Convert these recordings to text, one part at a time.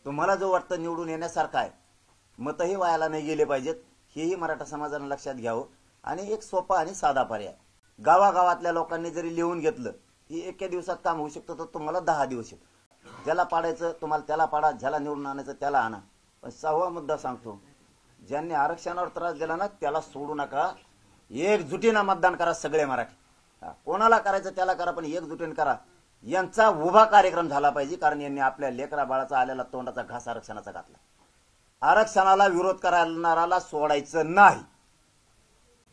तुम्हाला जो वाटतं निवडून येण्यासारखा आहे, मतही वायाला नाही गेले पाहिजेत, हेही मराठा समाजाने लक्षात घ्यावं। आणि एक सोपा आणि साधा पर्याय, गावागावातल्या लोकांनी जरी लिहून घेतलं की एका दिवसात काम होऊ शकतं, तर तुम्हाला 10 दिवस आहेत। ज्याला पाडायचं तुम्हाला त्याला पाडा, ज्याला निवडून आणायचं त्याला आणा। पण 6वा मुद्दा सांगतो, ज्यांनी आरक्षणावर त्रास दिला ना त्याला सोडू नका, एकजुटीनं मतदान करा सगळे मराठी। कोणाला करायचं त्याला करा, पण एकजुटीने करा। यांचा उभा कार्यक्रम झाला पाहिजे, कारण यांनी आपल्या लेकरा बाळाचा आलेला तोंडाचा घास आरक्षणाचा घातला। आरक्षणाला विरोध करणाराला सोडायचं नाही,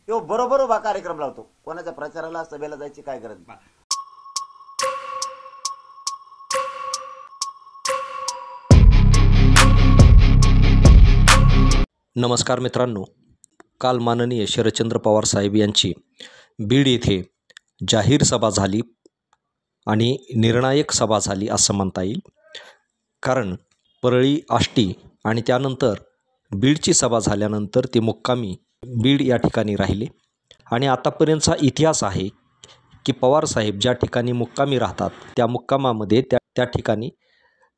तो बरोबर उभा कार्यक्रम लावतो। कोणाच्या प्रचाराला सभेला जायची काय गरज नाही। नमस्कार मित्रांनो, काल माननीय शरदचंद्र पवार साहेब यांची बीड येथे जाहीर सभा झाली आणि निर्णायक सभा झाली असं म्हणता येईल। कारण परळी, आष्टी आणि त्यानंतर बीडची सभा झाल्यानंतर ते मुक्कामी बीड या ठिकाणी राहिले। आणि आतापर्यंतचा इतिहास आहे की पवार साहेब ज्या ठिकाणी मुक्कामी राहतात त्या मुक्कामामध्ये त्या ठिकाणी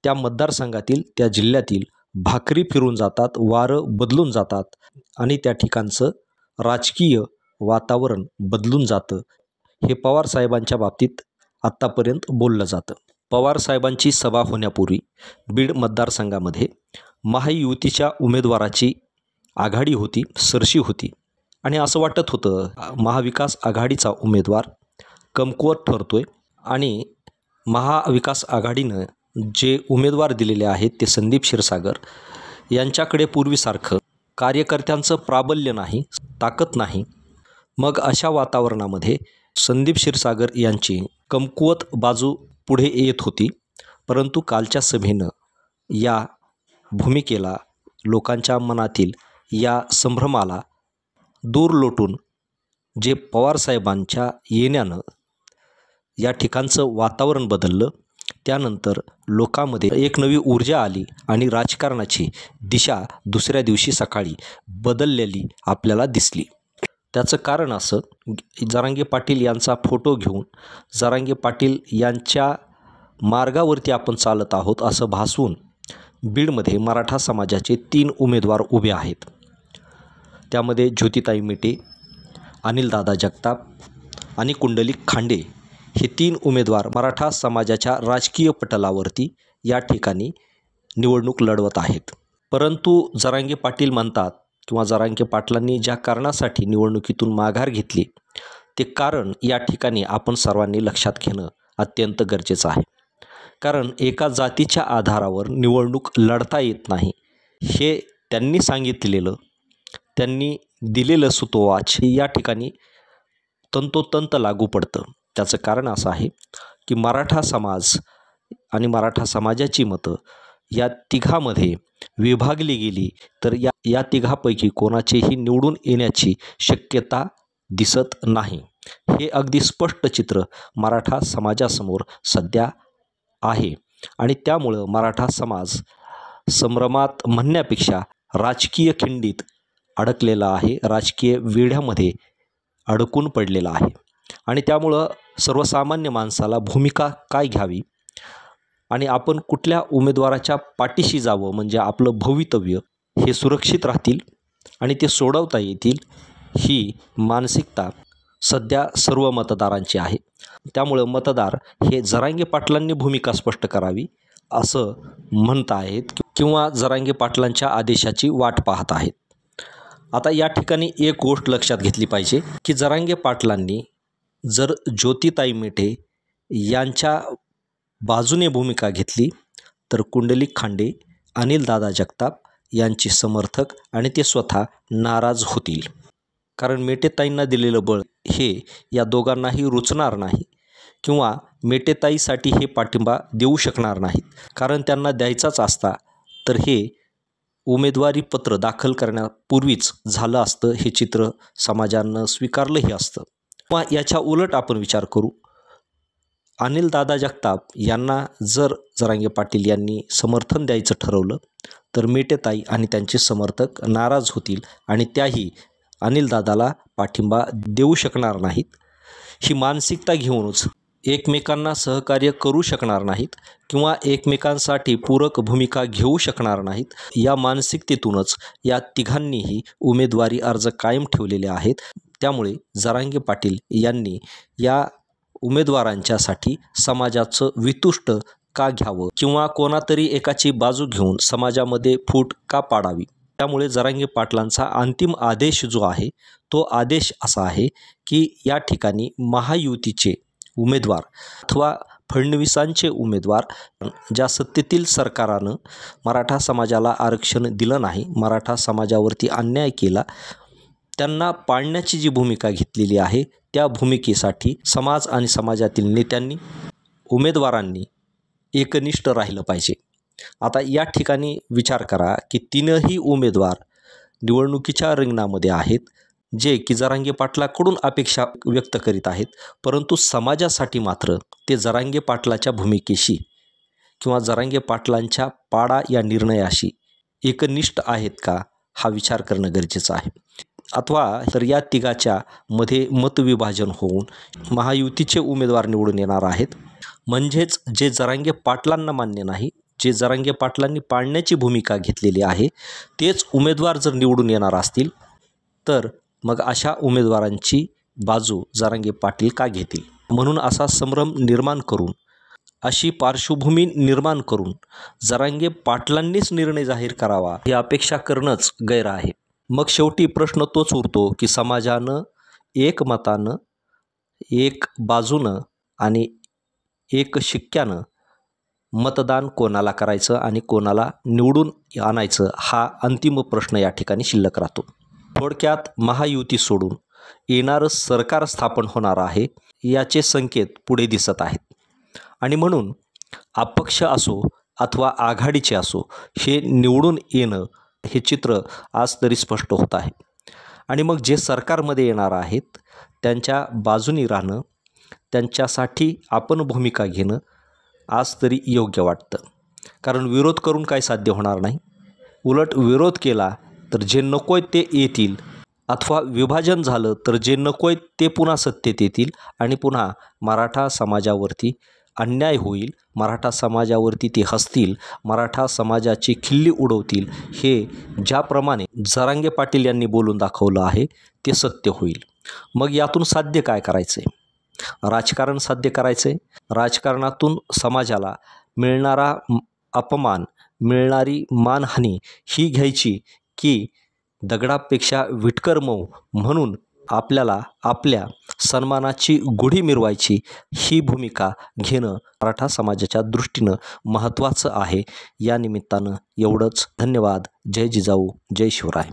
त्या मतदारसंघातील त्या जिल्ह्यातील भाकरी फिरून जातात, वारं बदलून जातात आणि त्या ठिकाणचं राजकीय वातावरण बदलून जातं। हे पवार साहेबांच्या बाबतीत आत्तापर्यंत बोललं जातं। पवार साहेबांची सभा होण्यापूर्वी बीड मतदारसंघामध्ये महायुतीच्या उमेदवाराची आघाडी होती, सरशी होती आणि असं वाटत होतं महाविकास आघाडीचा उमेदवार कमकुवत ठरतोय आणि महाविकास आघाडीनं जे उमेदवार दिलेले आहेत ते संदीप क्षीरसागर यांच्याकडे पूर्वीसारखं कार्यकर्त्यांचं प्राबल्य नाही, ताकद नाही। मग अशा वातावरणामध्ये संदीप क्षीरसागर यांची कमकुवत बाजू पुढे येत होती। परंतु कालच्या सभेनं या भूमिकेला, लोकांच्या मनातील या संभ्रमाला दूर लोटून जे पवारसाहेबांच्या येण्यानं या ठिकाणचं वातावरण बदललं, त्यानंतर लोकांमध्ये एक नवी ऊर्जा आली आणि राजकारणाची दिशा दुसऱ्या दिवशी सकाळी बदललेली आपल्याला दिसली। त्याचं कारण असं, जरांगे पाटील यांचा फोटो घेऊन जरांगे पाटील यांच्या मार्गावरती आपण चालत आहोत असं भासवून बीडमध्ये मराठा समाजाचे 3 उमेदवार उभे आहेत। त्यामध्ये ज्योतिताई मेटे, अनिलदादा जगताप आणि कुंडलिक खांडे हे 3 उमेदवार मराठा समाजाच्या राजकीय पटलावरती या ठिकाणी निवडणूक लढवत आहेत। परंतु जरांगे पाटील म्हणतात किंवा जरांगे पाटलांनी ज्या कारणासाठी निवडणुकीतून माघार घेतली ते कारण या ठिकाणी आपण सर्वांनी लक्षात घेणं अत्यंत गरजेचं आहे। कारण एका जातीच्या आधारावर निवडणूक लढता येत नाही, हे त्यांनी सांगितलेलं, त्यांनी दिलेलं सूतोवाच या ठिकाणी तंतोतंत लागू पडतं। त्याचं कारण असं आहे की मराठा समाज आणि मराठा समाजाची मतं या तिघामध्ये विभागली गेली तर या तिघापैकी कोणाचेही निवडून येण्याची शक्यता दिसत नाही। हे अगदी स्पष्ट चित्र मराठा समाजासमोर सध्या आहे आणि त्यामुळं मराठा समाज संभ्रमात म्हणण्यापेक्षा राजकीय खिंडीत अडकलेला आहे, राजकीय वेढ्यामध्ये अडकून पडलेला आहे। आणि त्यामुळं सर्वसामान्य माणसाला भूमिका काय घ्यावी आणि आपण कुठल्या उमेदवाराच्या पाठीशी जावं म्हणजे आपलं भवितव्य हे सुरक्षित राहतील आणि ते सोडवता येतील, ही मानसिकता सध्या सर्व मतदारांची आहे। त्यामुळं मतदार हे जरांगे पाटलांनी भूमिका स्पष्ट करावी असं म्हणत आहेत किंवा जरांगे पाटलांच्या आदेशाची वाट पाहत आहेत। आता या ठिकाणी एक गोष्ट लक्षात घेतली पाहिजे की जरांगे पाटलांनी जर ज्योतिताई मेटे यांच्या बाजूने भूमिका घेतली तर कुंडलिक खांडे, अनिलदादा जगताप यांचे समर्थक आणि ते स्वतः नाराज होतील। कारण मेटेताईंना दिलेलं बळ हे या दोघांनाही रुचणार नाही किंवा मेटेताईसाठी हे पाठिंबा देऊ शकणार नाहीत। कारण त्यांना द्यायचाच असता तर हे उमेदवारी पत्र दाखल करण्यापूर्वीच झालं असतं, हे चित्र समाजानं स्वीकारलंही असतं। किंवा याच्या उलट आपण विचार करू, अनिलदादा जगताप यांना जर जरांगे पाटील यांनी समर्थन द्यायचं ठरवलं तर मेटेताई आणि त्यांचे समर्थक नाराज होतील आणि त्याही अनिलदादाला पाठिंबा देऊ शकणार नाहीत। ही मानसिकता घेऊनच एकमेकांना सहकार्य करू शकणार नाहीत किंवा एकमेकांसाठी पूरक भूमिका घेऊ शकणार नाहीत, या मानसिकतेतूनच या तिघांनीही उमेदवारी अर्ज कायम ठेवलेले आहेत. त्यामुळे जरांगे पाटील यांनी या उमेदवारांच्यासाठी समाजाचं वितुष्ट का घ्यावं किंवा कोणातरी एकाची बाजू घेऊन समाजामध्ये फूट का पाडावी. त्यामुळे जरांगे पाटलांचा अंतिम आदेश जो आहे तो आदेश असा आहे की या ठिकाणी महायुतीचे उमेदवार अथवा फडणवीसांचे उमेदवार, ज्या सत्तेतील सरकारानं मराठा समाजाला आरक्षण दिलं नाही, मराठा समाजावरती अन्याय केला, त्यांना पाडण्याची जी भूमिका घेतलेली आहे त्या भूमिकेसाठी समाज आणि समाजातील नेत्यांनी, उमेदवारांनी एकनिष्ठ राहिलं पाहिजे. आता या ठिकाणी विचार करा की तीनही उमेदवार निवडणुकीच्या रिंगणामध्ये आहेत, जे की जरांगे पाटलाकडून अपेक्षा व्यक्त करीत आहेत, परंतु समाजासाठी मात्र ते जरांगे पाटलाच्या भूमिकेशी किंवा जरांगे पाटलांच्या पाडा या निर्णयाशी एकनिष्ठ आहेत का, हा विचार करणं गरजेचं आहे. अथवा तर या तिघाच्या मध्ये मतविभाजन होऊन महायुतीचे उमेदवार निवडून येणार आहेत. म्हणजेच जे जरांगे पाटलांना मान्य नाही, जे जरांगे पाटलांनी पाडण्याची भूमिका घेतलेली आहे, तेच उमेदवार जर निवडून येणार असतील तर मग अशा उमेदवारांची बाजू जरांगे पाटील का घेतील. म्हणून असा संभ्रम निर्माण करून, अशी पार्श्वभूमी निर्माण करून जरांगे पाटलांनीच निर्णय जाहीर करावा ही अपेक्षा करणंच गैर आहे. मग शेवटी प्रश्न तोच उरतो की समाजानं एकमतानं, एक बाजूनं आणि एक शिक्क्यानं मतदान कोणाला करायचं आणि कोणाला निवडून आणायचं, हा अंतिम प्रश्न या ठिकाणी शिल्लक राहतो. थोडक्यात महायुती सोडून येणारं सरकार स्थापन होणार आहे याचे संकेत पुढे दिसत आहेत. आणि म्हणून अपक्ष असो अथवा आघाडीचे असो, हे निवडून येणं हे चित्र आज तरी स्पष्ट होत आहे. आणि मग जे सरकारमध्ये येणार आहेत त्यांच्या बाजूनी राहणं, त्यांच्यासाठी आपण भूमिका घेणं आज तरी योग्य वाटतं. कारण विरोध करून काही साध्य होणार नाही. उलट विरोध केला तर जे नको आहेत ते येतील, अथवा विभाजन झालं तर जे नको आहेत ते पुन्हा सत्तेत येतील आणि पुन्हा मराठा समाजावरती अन्याय होईल, मराठा समाजावरती ते हसतील, मराठा समाजाची खिल्ली उडवतील. हे ज्याप्रमाणे जरांगे पाटील यांनी बोलून दाखवलं आहे ते सत्य होईल. मग यातून साध्य काय करायचं आहे? राजकारण साध्य करायचं आहे. राजकारणातून समाजाला मिळणारा अपमान, मिळणारी मानहानी ही घ्यायची की दगडापेक्षा विटकर मऊ म्हणून आपल्याला आपल्या सन्मानाची गुढी मिरवायची, ही भूमिका घेणं मराठा समाजाच्या दृष्टीनं महत्त्वाचं आहे. या निमित्तानं एवढंच. धन्यवाद. जय जिजाऊ, जय शिवराय.